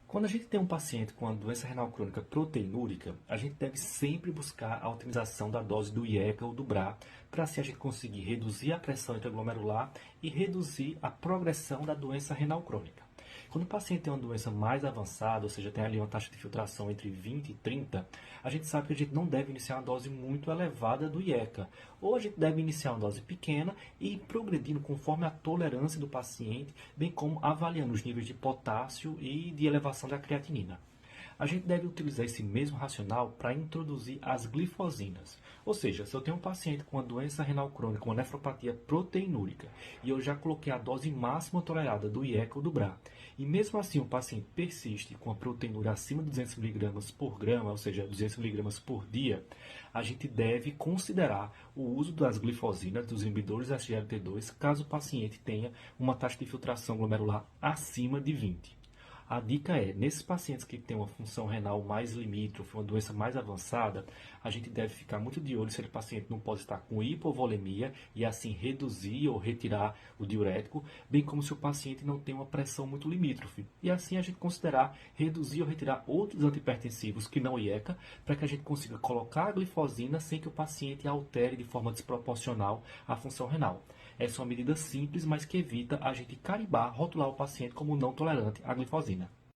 Quando a gente tem um paciente com a doença renal crônica proteinúrica, a gente deve sempre buscar a otimização da dose do IECA ou do BRA, para assim a gente conseguir reduzir a pressão intraglomerular e reduzir a progressão da doença renal crônica. Quando o paciente tem uma doença mais avançada, ou seja, tem ali uma taxa de filtração entre 20 e 30, a gente sabe que a gente não deve iniciar uma dose muito elevada do IECA. Ou a gente deve iniciar uma dose pequena e ir progredindo conforme a tolerância do paciente, bem como avaliando os níveis de potássio e de elevação da creatinina. A gente deve utilizar esse mesmo racional para introduzir as glifosinas. Ou seja, se eu tenho um paciente com uma doença renal crônica, uma nefropatia proteinúrica, e eu já coloquei a dose máxima tolerada do IECA ou do BRA, e mesmo assim o paciente persiste com a proteinúria acima de 200 mg por grama, ou seja, 200 mg por dia, a gente deve considerar o uso das glifosinas, dos inibidores SGLT2, caso o paciente tenha uma taxa de filtração glomerular acima de 20. A dica é, nesses pacientes que têm uma função renal mais limítrofe, uma doença mais avançada, a gente deve ficar muito de olho se aquele paciente não pode estar com hipovolemia e assim reduzir ou retirar o diurético, bem como se o paciente não tem uma pressão muito limítrofe. E assim a gente considerar reduzir ou retirar outros antihipertensivos que não IECA, para que a gente consiga colocar a glifosina sem que o paciente altere de forma desproporcional a função renal. Essa é uma medida simples, mas que evita a gente carimbar, rotular o paciente como não tolerante à glifosina.